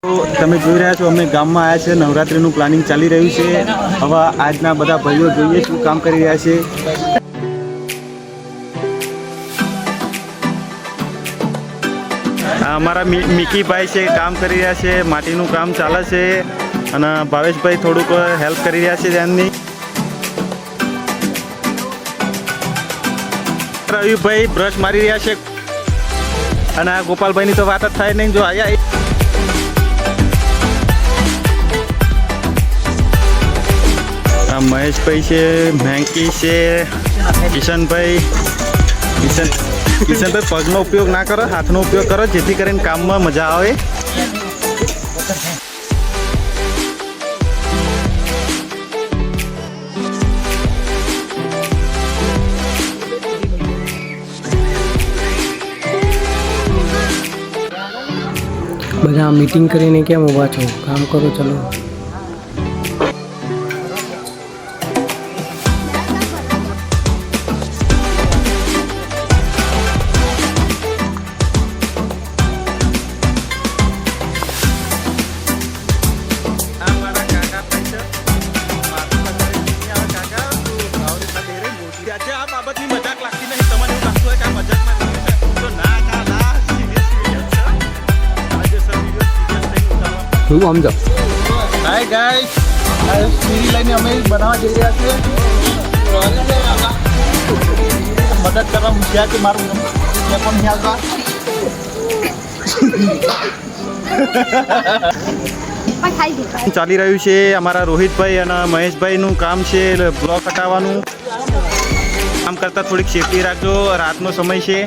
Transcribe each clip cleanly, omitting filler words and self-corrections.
તો તમે જોઈ રહ્યા છો અમે ગામમાં આવ્યા છે, નવરાત્રિનું પ્લાનિંગ ચાલી રહ્યું છે। હવે આજના બધા ભાઈઓ જોઈએ શું કામ કરી રહ્યા છે। અમારા મિકીભાઈ છે કામ કરી રહ્યા છે, માટીનું કામ ચાલે છે અને ભાવેશભાઈ થોડુંક હેલ્પ કરી રહ્યા છે તેમની। રવિભાઈ બ્રશ મારી રહ્યા છે અને આ ગોપાલભાઈની તો વાત જ થાય નહીં। જો આયા મહેશભાઈ છે, મેંકી છે, કિશનભાઈ પગનો ઉપયોગ ના કરો, હાથનો ઉપયોગ કરો જેથી કરીને કામમાં મજા આવે। બધા મીટિંગ કરીને કેમ ઊભા છો? કામ કરો ચલો। હું સમજો હાય ગાઈસ, સીરી લઈને અમે બનાવવા જઈ રહ્યા છીએ। મદદ કરવા મૂક્યા છે મારું મેં પણ ખ્યાલ ચાલી રહ્યું છે। અમારા રોહિતભાઈ અને મહેશભાઈનું કામ છે બ્લોક હટાવવાનું। કામ કરતાં થોડીક સેફટી રાખજો, રાતનો સમય છે।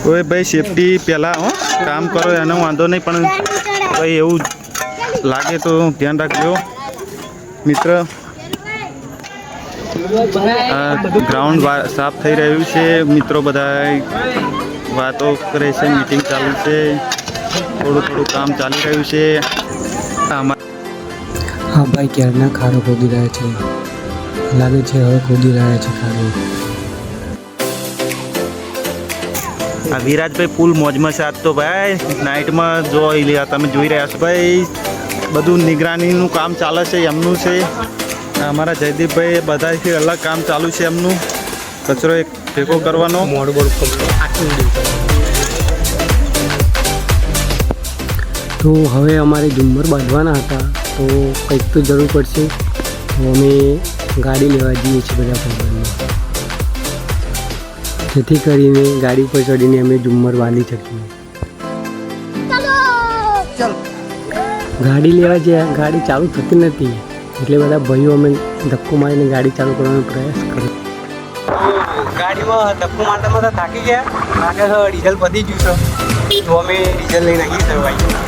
કોઈ ભાઈ સેફટી પહેલાં કામ કરો એનો વાંધો નહીં, પણ ભાઈ એવું લાગે તો ધ્યાન રાખજો મિત્ર। ગ્રાઉન્ડ સાફ થઈ રહ્યું છે મિત્રો, બધા વાતો કરે છે, મીટિંગ ચાલુ છે, થોડું કામ ચાલી રહ્યું છે। હા ભાઈ, ક્યારના ખાડો ખોદી રહ્યા છે, લાગે છે હવે ખોદી રહ્યા છે ખાડો। આ વિરાજભાઈ ફૂલ મોજમાં છે આજ તો ભાઈ। નાઇટમાં જોઈ લે, તમે જોઈ રહ્યા છો ભાઈ, બધું નિગરાનીનું કામ ચાલે છે એમનું છે। અમારા જયદીપભાઈ બધાથી અલગ કામ ચાલુ છે એમનું, કચરો એક ભેગો કરવાનો। તો હવે અમારે ઝુમ્મર બાંધવાના હતા, તો કંઈક તો જરૂર પડશે, તો અમે ગાડી લેવા જઈએ છીએ બધા પ્રોગ્રામમાં, જેથી કરીને ગાડી પર ચડીને અમે ઝુમ્મર બાંધી શકીએ। ગાડી લેવા જઈએ, ગાડી ચાલુ થતી નથી, એટલે બધા ભાઈઓ અમે ધક્કો મારીને ગાડી ચાલુ કરવાનો પ્રયાસ કર્યો। ગાડીમાં ધક્કો મારતા થાકી ગયા, લાગે છે ડીઝલ પતી ગયું છે, તો અમે ડીઝલ લઈને આવીએ છીએ ભાઈ।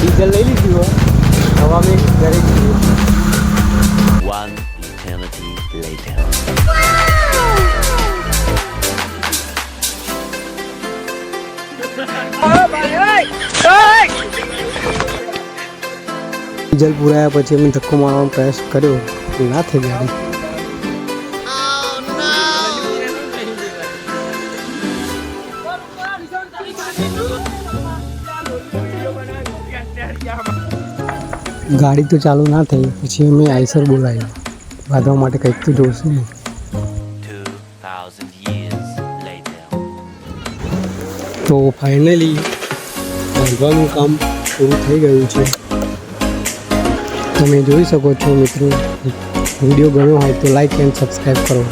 ડીઝલ લઈ લીધું હોય, હવે અમે ઘરે જઈએ। One eternity later. ડીઝલ પુરાયા પછી અમે ધક્કો મારવાનો પ્રયાસ કર્યો, ના થઈ ગાડી। ગાડી તો ચાલુ ના થઈ, પછી અમે આઈસર બોલાવી, બાંધવા માટે કંઈક તો જોશે ને। 2000 years later. તો ફાઇનલી બાંધવાનું કામ પૂરું થઈ ગયું છે। તમે જોઈ શકો છો મિત્રો, વિડીયો ગમ્યો હોય તો લાઈક એન્ડ સબસ્ક્રાઈબ કરો।